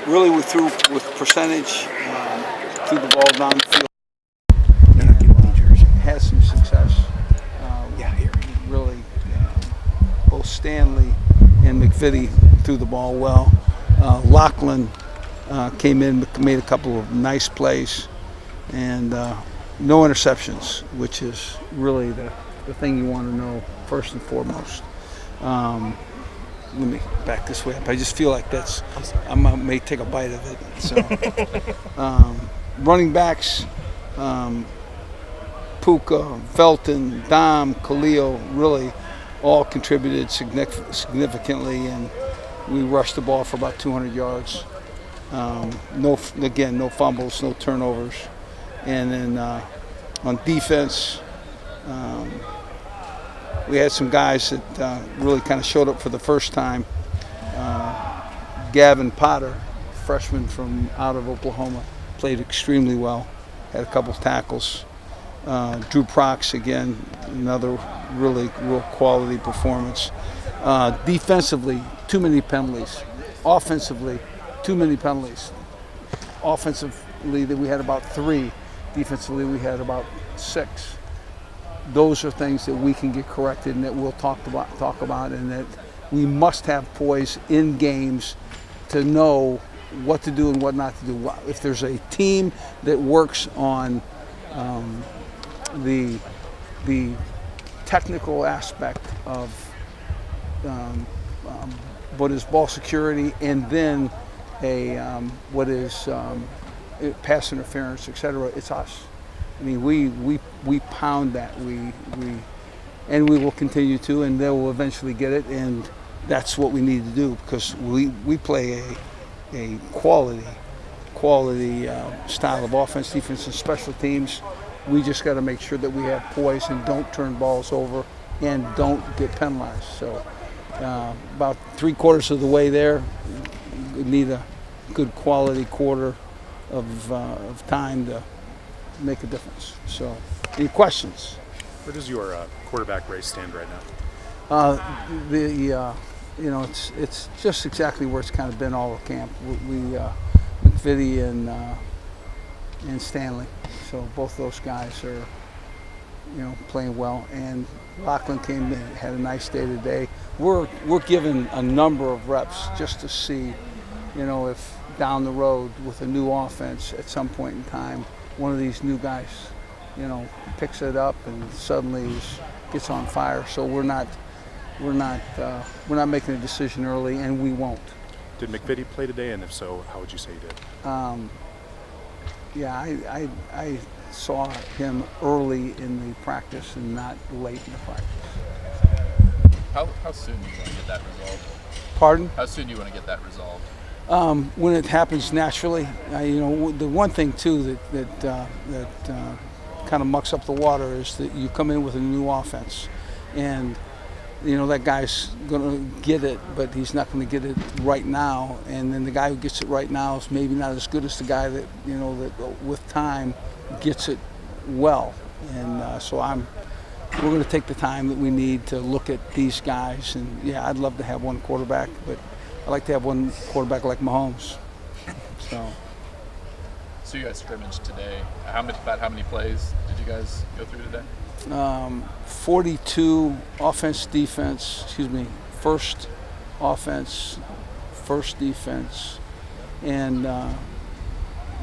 Really, we threw with percentage, threw the ball down the field. Had some success. Really, both Stanley and McVitie threw the ball well. Lachlan came in, made a couple of nice plays, and no interceptions, which is really the thing you want to know first and foremost. Let me back this way up. I just feel like I may take a bite of it. So, running backs, Puka, Felton, Dom, Khalil, really all contributed significantly, and we rushed the ball for about 200 yards. No fumbles, no turnovers. And then on defense, we had some guys that really kind of showed up for the first time. Gavin Potter, freshman from out of Oklahoma, played extremely well, had a couple of tackles. Drew Prox, again, another real quality performance. Defensively, too many penalties. Offensively, too many penalties. Offensively, we had about 3. Defensively, we had about 6. Those are things that we can get corrected and that we'll talk about, and that we must have poise in games to know what to do and what not to do. If there's a team that works on the technical aspect of what is ball security, and then what is pass interference, etc., it's us. I mean, we pound that. And we will continue to, and they will eventually get it, and that's what we need to do, because we play a quality style of offense, defense, and special teams. We just got to make sure that we have poise and don't turn balls over and don't get penalized. So about 3/4 of the way there, we need a good quality quarter of time to make a difference. So, any questions? Where does your quarterback race stand right now? It's just exactly where it's kind of been all of camp. McVitie and Stanley. So both those guys are, playing well. And Lachlan came in, had a nice day today. We're given a number of reps just to see, if down the road with a new offense at some point in time, one of these new guys, picks it up and suddenly gets on fire. So we're not making a decision early, and we won't. Did McVitie play today, and if so, how would you say he did? I saw him early in the practice and not late in the practice. How soon do you want to get that resolved? Pardon? How soon do you want to get that resolved? When it happens naturally. The one thing too that kind of mucks up the water is that you come in with a new offense, and that guy's going to get it, but he's not going to get it right now. And then the guy who gets it right now is maybe not as good as the guy that that with time gets it well. And so we're going to take the time that we need to look at these guys. And yeah, I'd love to have one quarterback, but I like to have one quarterback like Mahomes. So you guys scrimmaged today. About how many plays did you guys go through today? 42 first offense, first defense, and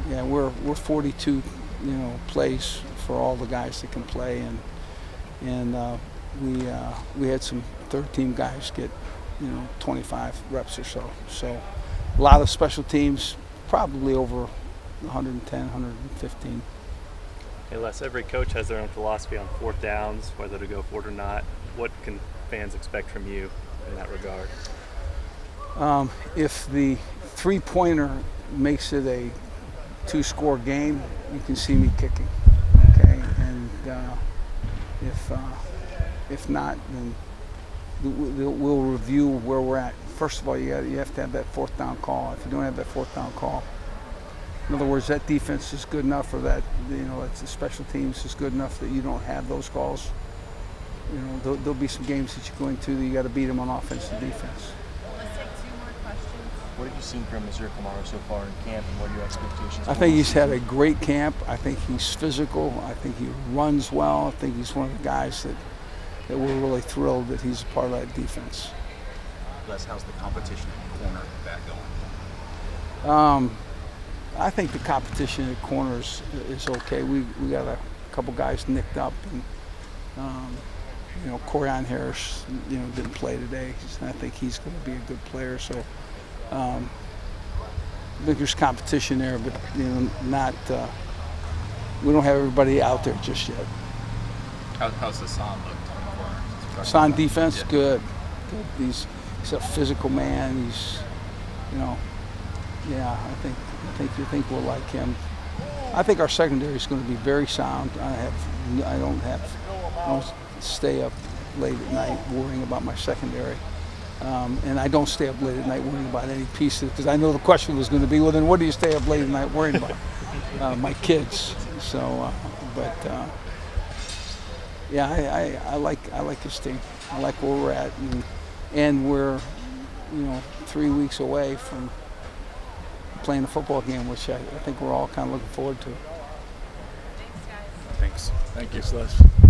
we're 42 plays for all the guys that can play, and we had some third team guys get 25 reps or so. So a lot of special teams, probably over 110, 115. Hey Les, every coach has their own philosophy on 4th downs, whether to go for it or not. What can fans expect from you in that regard? If the 3-pointer makes it a 2-score game, you can see me kicking. Okay, and if not, then we'll review where we're at. First of all, you have to have that 4th down call. If you don't have that 4th down call, in other words, that defense is good enough, or that that's the special teams is good enough that you don't have those calls. There'll be some games that you go into that you got to beat them on offense and defense. Let's take 2 more questions. What have you seen from Mr. Kamara so far in camp, and what are your expectations? I think he's had a great camp. I think he's physical. I think he runs well. I think he's one of the guys that we're really thrilled that he's a part of that defense. Les, how's the competition at corner back going? I think the competition at corners is okay. We got a couple guys nicked up, and Corian Harris, didn't play today. I think he's going to be a good player. So I think there's competition there, but not. We don't have everybody out there just yet. How's Hassan looked on the corner? Hassan defense, Yeah. good. He's a physical man. He's, I think we'll like him. I think our secondary is going to be very sound. I don't stay up late at night worrying about my secondary, and I don't stay up late at night worrying about any pieces, because I know the question was going to be, well, then what do you stay up late at night worrying about? My kids. So, I like this team. I like where we're at, and we're 3 weeks away from playing a football game, which I think we're all kind of looking forward to. Thanks. Thank you. Thanks, Les.